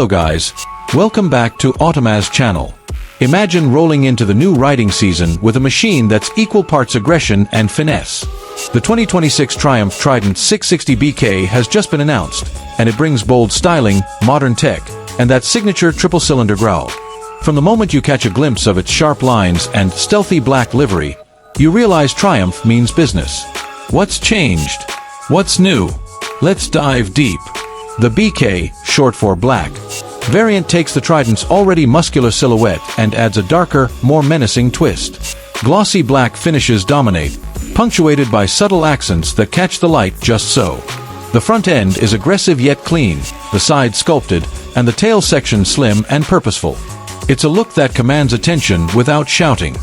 Hello guys, welcome back to Automaz channel. Imagine rolling into the new riding season with a machine that's equal parts aggression and finesse. The 2026 Triumph Trident 660 BK has just been announced, and it brings bold styling, modern tech, and that signature triple-cylinder growl. From the moment you catch a glimpse of its sharp lines and stealthy black livery, you realize Triumph means business. What's changed? What's new? Let's dive deep. The BK, short for black, variant takes the Trident's already muscular silhouette and adds a darker, more menacing twist. Glossy black finishes dominate, punctuated by subtle accents that catch the light just so. The front end is aggressive yet clean, the sides sculpted, and the tail section slim and purposeful. It's a look that commands attention without shouting.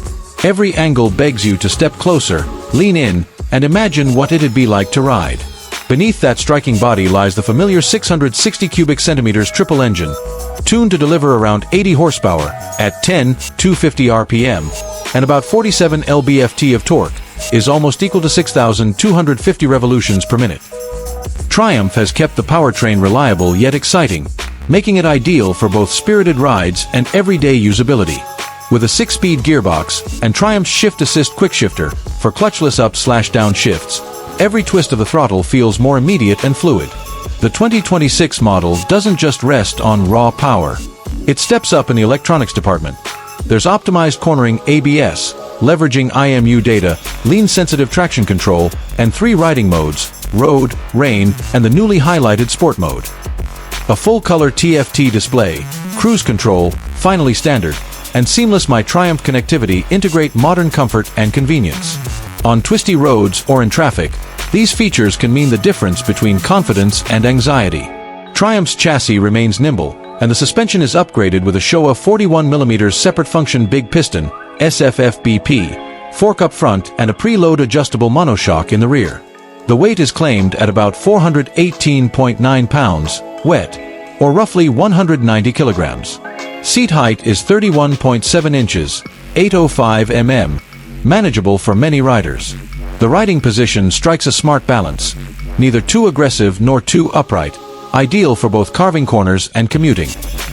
Every angle begs you to step closer, lean in, and imagine what it'd be like to ride. Beneath that striking body lies the familiar 660 cubic centimeters triple engine, tuned to deliver around 80 horsepower at 250 RPM, and about 47 lb-ft of torque, is almost equal to 6,250 revolutions per minute. Triumph has kept the powertrain reliable yet exciting, making it ideal for both spirited rides and everyday usability. With a 6-speed gearbox and Triumph's Shift Assist quickshifter for clutchless up/down shifts, every twist of the throttle feels more immediate and fluid. The 2026 model doesn't just rest on raw power. It steps up in the electronics department. There's optimized cornering ABS, leveraging IMU data, lean-sensitive traction control, and 3 riding modes: road, rain, and the newly highlighted sport mode. A full-color TFT display, cruise control, finally standard, and seamless My Triumph connectivity integrate modern comfort and convenience. On twisty roads or in traffic, these features can mean the difference between confidence and anxiety. Triumph's chassis remains nimble, and the suspension is upgraded with a Showa 41mm separate function big piston, SFFBP, fork up front and a preload adjustable monoshock in the rear. The weight is claimed at about 418.9 pounds, wet, or roughly 190 kilograms. Seat height is 31.7 inches, 805 mm, manageable for many riders. The riding position strikes a smart balance, neither too aggressive nor too upright, ideal for both carving corners and commuting.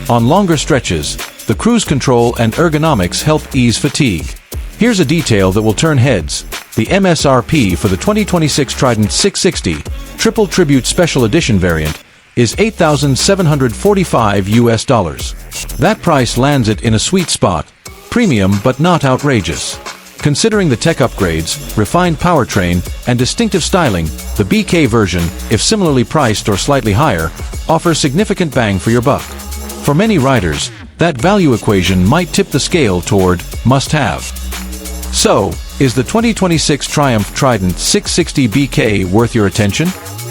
On longer stretches, the cruise control and ergonomics help ease fatigue. Here's a detail that will turn heads. The MSRP for the 2026 Trident 660 Triple Tribute Special Edition variant is $8,745 US. That price lands it in a sweet spot, premium but not outrageous. Considering the tech upgrades, refined powertrain, and distinctive styling, the BK version, if similarly priced or slightly higher, offers significant bang for your buck. For many riders, that value equation might tip the scale toward must-have. So, is the 2026 Triumph Trident 660 BK worth your attention?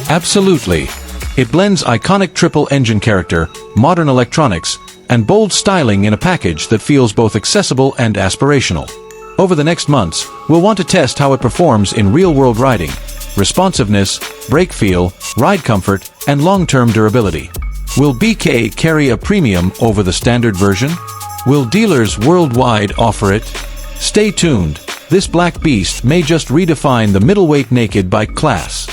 Absolutely. It blends iconic triple-engine character, modern electronics, and bold styling in a package that feels both accessible and aspirational. Over the next months, we'll want to test how it performs in real-world riding: responsiveness, brake feel, ride comfort, and long-term durability. Will BK carry a premium over the standard version? Will dealers worldwide offer it? Stay tuned. This black beast may just redefine the middleweight naked bike class.